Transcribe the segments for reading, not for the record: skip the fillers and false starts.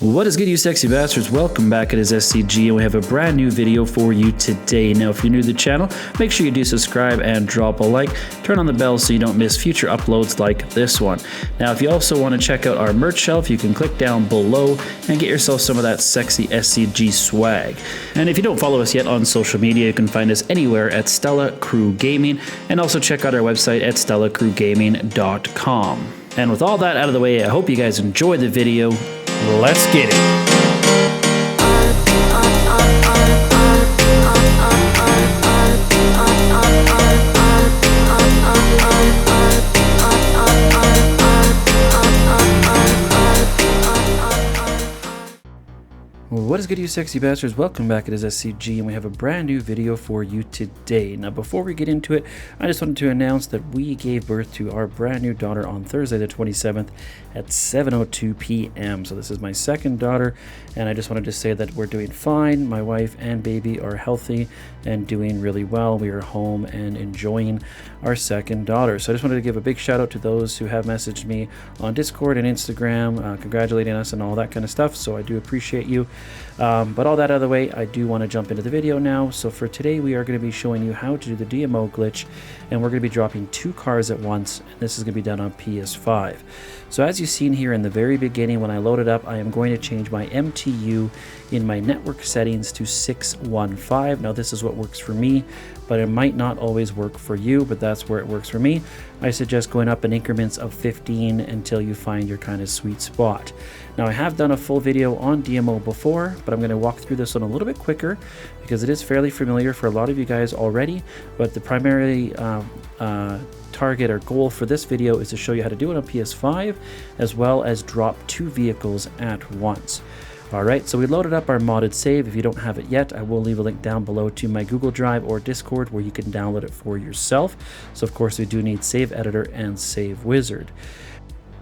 What is good, you sexy bastards? Welcome back. It is SCG, and we have a brand new video for you today. Now, if you're new to the channel, make sure you do subscribe and drop a like. Turn on the bell so you don't miss future uploads like this one. Now, if you also want to check out our merch shelf, you can click down below and get yourself some of that sexy SCG swag. And if you don't follow us yet on social media, you can find us anywhere at Stella Crew Gaming, and also check out our website at StellaCrewGaming.com. And with all that out of the way, I hope you guys enjoyed the video. Let's get it. What is good, you sexy bastards? Welcome back. It is SCG, and we have a brand new video for you today. Now, before we get into it, I just wanted to announce that we gave birth to our brand new daughter on Thursday the 27th at 7:02 p.m. So this is my second daughter, and I just wanted to say that we're doing fine. My wife and baby are healthy and doing really well. We are home and enjoying our second daughter. So I just wanted to give a big shout out to those who have messaged me on Discord and Instagram, congratulating us and all that kind of stuff. So I do appreciate you. But all that out of the way, I do want to jump into the video now. So for today, we are going to be showing you how to do the DMO glitch, and we're going to be dropping two cars at once, and this is going to be done on PS5. So as you've seen here in the very beginning, when I load it up, I am going to change my MTU in my network settings to 615. Now this is what works for me, but it might not always work for you, but that's where it works for me. I suggest going up in increments of 15 until you find your kind of sweet spot. Now, I have done a full video on DMO before, but I'm going to walk through this one a little bit quicker because it is fairly familiar for a lot of you guys already, but the primary target or goal for this video is to show you how to do it on PS5, as well as drop two vehicles at once. Alright, so we loaded up our modded save. If you don't have it yet, I will leave a link down below to my Google Drive or Discord where you can download it for yourself. So of course we do need Save Editor and Save Wizard.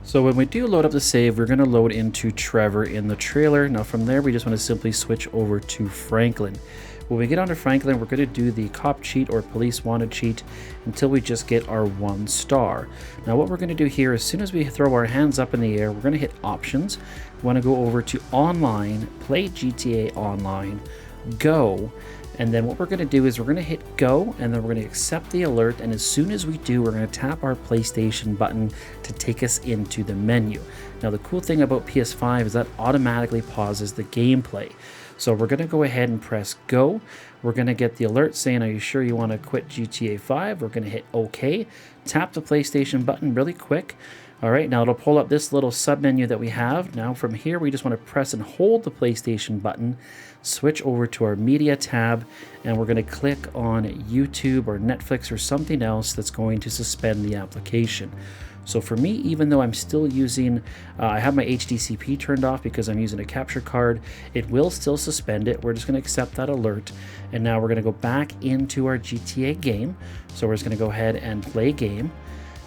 So when we do load up the save, we're going to load into Trevor in the trailer. Now from there, we just want to simply switch over to Franklin. When we get onto Franklin, we're going to do the cop cheat or police wanted cheat until we just get our 1 star. Now what we're going to do here, as soon as we throw our hands up in the air, we're going to hit options. We want to go over to online, play GTA Online, go. And then what we're going to do is we're going to hit go, and then we're going to accept the alert, and as soon as we do, we're going to tap our PlayStation button to take us into the menu. Now the cool thing about PS5 is that automatically pauses the gameplay. So we're going to go ahead and press go. We're going to get the alert saying, are you sure you want to quit GTA 5? We're going to hit OK, tap the PlayStation button really quick. All right, now it'll pull up this little sub-menu that we have. Now from here, we just want to press and hold the PlayStation button, switch over to our media tab, and we're going to click on YouTube or Netflix or something else that's going to suspend the application. So for me, even though I'm still using, I have my HDCP turned off because I'm using a capture card, it will still suspend it. We're just going to accept that alert. And now we're going to go back into our GTA game. So we're just going to go ahead and play game.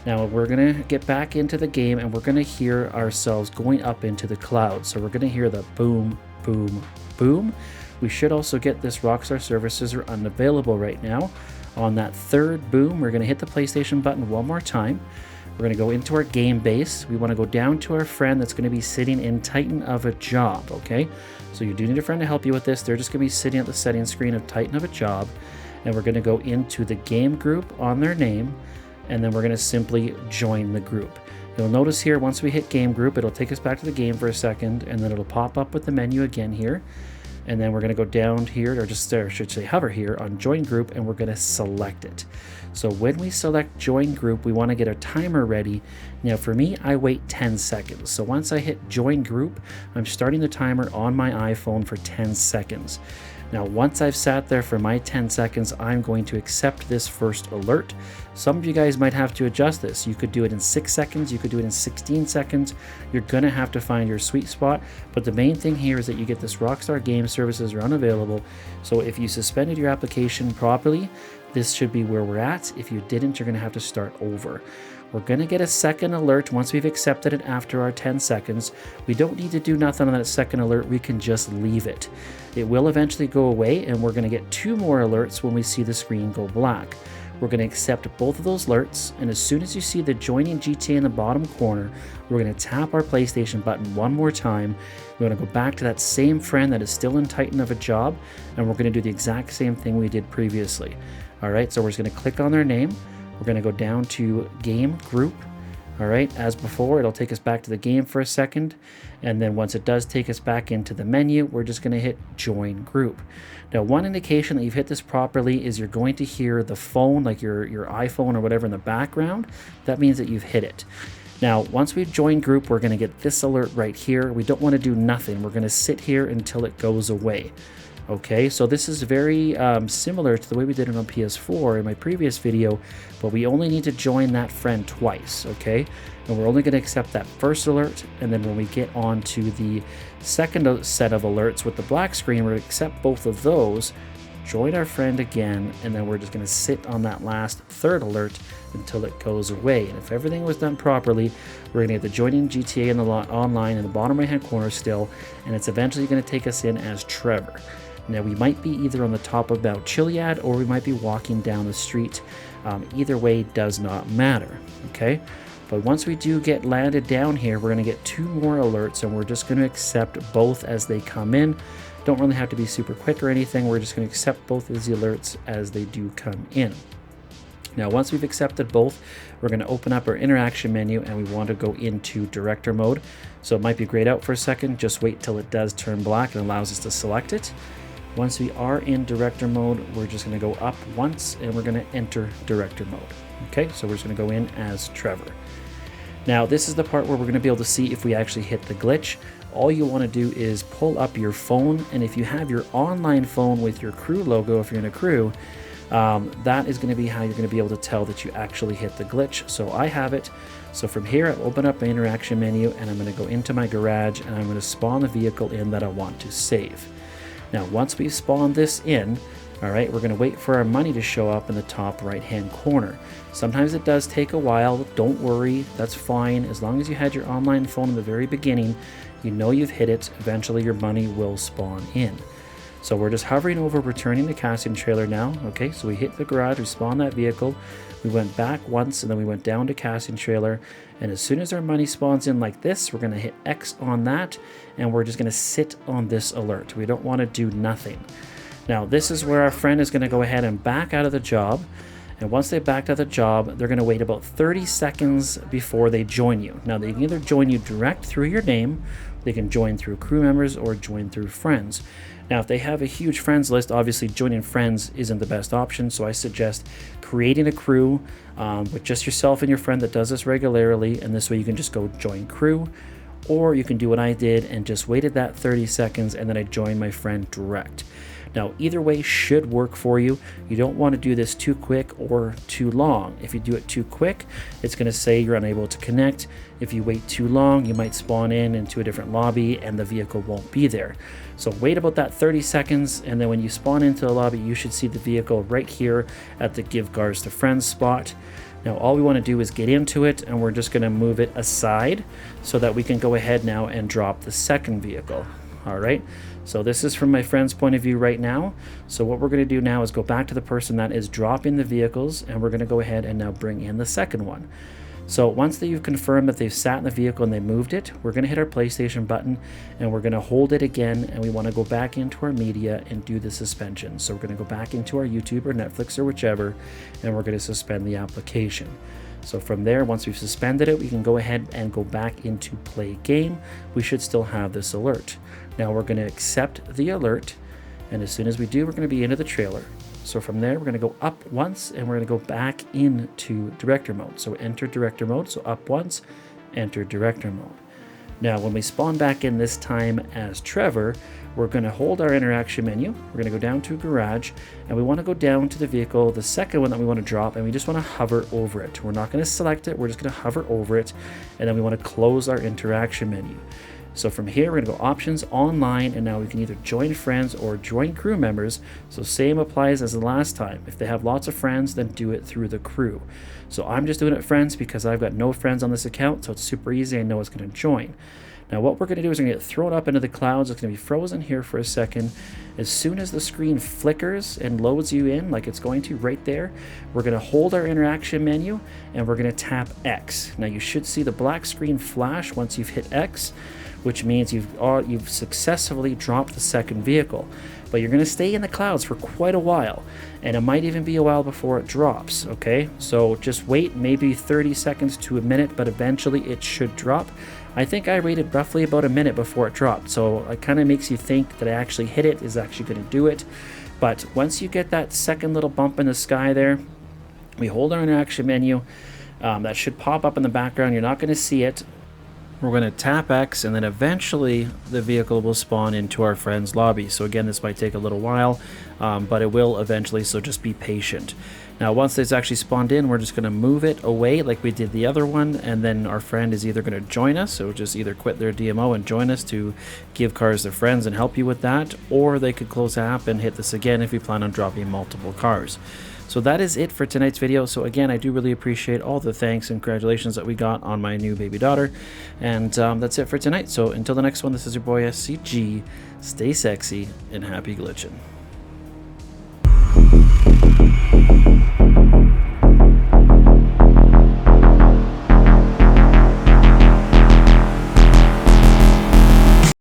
Now we're going to get back into the game, and we're going to hear ourselves going up into the clouds. So we're going to hear the boom, boom, boom. We should also get this Rockstar services are unavailable right now. On that third boom, we're going to hit the PlayStation button one more time. We're going to go into our game base. We want to go down to our friend that's going to be sitting in Titan of a Job, okay? So you do need a friend to help you with this. They're just going to be sitting at the settings screen of Titan of a Job. And we're going to go into the game group on their name, and then we're going to simply join the group. You'll notice here, once we hit game group, it'll take us back to the game for a second, and then it'll pop up with the menu again here. And then we're going to go down here, or just there, I should say hover here on join group, and we're going to select it. So when we select join group, we want to get a timer ready. Now for me, I wait 10 seconds. So once I hit join group, I'm starting the timer on my iPhone for 10 seconds. Now, once I've sat there for my 10 seconds, I'm going to accept this first alert. Some of you guys might have to adjust this. You could do it in 6 seconds. You could do it in 16 seconds. You're going to have to find your sweet spot. But the main thing here is that you get this Rockstar Game Services are unavailable. So if you suspended your application properly, this should be where we're at. If you didn't, you're going to have to start over. We're going to get a second alert once we've accepted it after our 10 seconds. We don't need to do nothing on that second alert. We can just leave it. It will eventually go away, and we're going to get 2 more alerts when we see the screen go black. we're going to accept both of those alerts, and as soon as you see the joining GTA in the bottom corner, we're going to tap our PlayStation button one more time. We're going to go back to that same friend that is still in Titan of a job, and we're going to do the exact same thing we did previously. Alright, so we're just going to click on their name, we're going to go down to Game Group. Alright, as before, it'll take us back to the game for a second, and then once it does take us back into the menu, we're just going to hit Join Group. Now, one indication that you've hit this properly is you're going to hear the phone, like your iPhone or whatever in the background. That means that you've hit it. Now, once we've joined group, we're going to get this alert right here. We don't want to do nothing. We're going to sit here until it goes away. Okay, so this is very similar to the way we did it on PS4 in my previous video, but we only need to join that friend twice, okay? And we're only going to accept that first alert, and then when we get on to the second set of alerts with the black screen, we're going to accept both of those, join our friend again, and then we're just going to sit on that last third alert until it goes away. And if everything was done properly, we're going to get the joining GTA in the online in the bottom right hand corner still, and it's eventually going to take us in as Trevor. Now, we might be either on the top of Mount Chiliad or we might be walking down the street. Either way does not matter, okay? But once we do get landed down here, we're going to get 2 more alerts, and we're just going to accept both as they come in. Don't really have to be super quick or anything. We're just going to accept both of the alerts as they do come in. Now, once we've accepted both, we're going to open up our interaction menu, and we want to go into director mode. So it might be grayed out for a second. Just wait till it does turn black and allows us to select it. Once we are in director mode, we're just going to go up once, and we're going to enter director mode. Okay, so we're just going to go in as Trevor. Now, this is the part where we're going to be able to see if we actually hit the glitch. All you want to do is pull up your phone, and if you have your online phone with your crew logo, if you're in a crew, that is going to be how you're going to be able to tell that you actually hit the glitch. So I have it. So from here, I'll open up my interaction menu, and I'm going to go into my garage, and I'm going to spawn the vehicle in that I want to save. Now, once we've spawned this in, all right, we're going to wait for our money to show up in the top right-hand corner. Sometimes it does take a while. Don't worry, that's fine. As long as you had your online phone in the very beginning, you know you've hit it. Eventually, your money will spawn in. So we're just hovering over returning the casting trailer now. Okay, so we hit the garage, we spawned that vehicle. We went back once, and then we went down to casting trailer. And as soon as our money spawns in like this, we're going to hit X on that, and we're just going to sit on this alert. We don't want to do nothing. Now, this is where our friend is going to go ahead and back out of the job. And once they backed out of the job, they're going to wait about 30 seconds before they join you. Now, they can either join you direct through your name, they can join through crew members, or join through friends. Now, if they have a huge friends list, obviously joining friends isn't the best option, so I suggest creating a crew with just yourself and your friend that does this regularly, and this way you can just go join crew, or you can do what I did and just waited that 30 seconds and then I joined my friend direct. Now, either way should work for you. You don't want to do this too quick or too long. If you do it too quick, it's going to say you're unable to connect. If you wait too long, you might spawn into a different lobby and the vehicle won't be there. So wait about that 30 seconds, and then when you spawn into the lobby, you should see the vehicle right here at the Give Cars to Friends spot. Now, all we want to do is get into it, and we're just going to move it aside so that we can go ahead now and drop the second vehicle. All right, so this is from my friend's point of view right now. So what we're going to do now is go back to the person that is dropping the vehicles, and we're going to go ahead and now bring in the second one. So once that you've confirmed that they've sat in the vehicle and they moved it, we're going to hit our PlayStation button, and we're going to hold it again, and we want to go back into our media and do the suspension. So we're going to go back into our YouTube or Netflix or whichever, and we're going to suspend the application. So from there, once we've suspended it, we can go ahead and go back into play game. We should still have this alert. Now we're going to accept the alert, and as soon as we do, we're going to be into the trailer. So from there, we're going to go up once, and we're going to go back into director mode. So enter director mode, so up once, enter director mode. Now, when we spawn back in this time as Trevor, we're going to hold our interaction menu. We're going to go down to garage, and we want to go down to the vehicle, the second one that we want to drop, and we just want to hover over it. We're not going to select it. We're just going to hover over it, and then we want to close our interaction menu. So from here, we're going to go options, online, and now we can either join friends or join crew members. So same applies as the last time. If they have lots of friends, then do it through the crew. So I'm just doing it friends because I've got no friends on this account, so it's super easy. I know it's going to join. Now what we're going to do is we're going to get thrown up into the clouds. It's going to be frozen here for a second. As soon as the screen flickers and loads you in, like it's going to right there, we're going to hold our interaction menu and we're going to tap X. Now you should see the black screen flash once you've hit X, which means you've successfully dropped the second vehicle. But you're going to stay in the clouds for quite a while, and it might even be a while before it drops, okay? So just wait maybe 30 seconds to a minute, but eventually it should drop. I think I waited roughly about a minute before it dropped, so it kind of makes you think that I actually hit it, is actually going to do it. But once you get that second little bump in the sky there, we hold our interaction menu. That should pop up in the background. You're not going to see it. We're going to tap X, and then eventually the vehicle will spawn into our friend's lobby. So again, this might take a little while, but it will eventually, so just be patient. Now once it's actually spawned in, we're just going to move it away like we did the other one, and then our friend is either going to join us, so just either quit their DMO and join us to give cars to friends and help you with that, or they could close the app and hit this again if you plan on dropping multiple cars. So that is it for tonight's video. So again, I do really appreciate all the thanks and congratulations that we got on my new baby daughter. And that's it for tonight. So until the next one, this is your boy SCG. Stay sexy and happy glitching.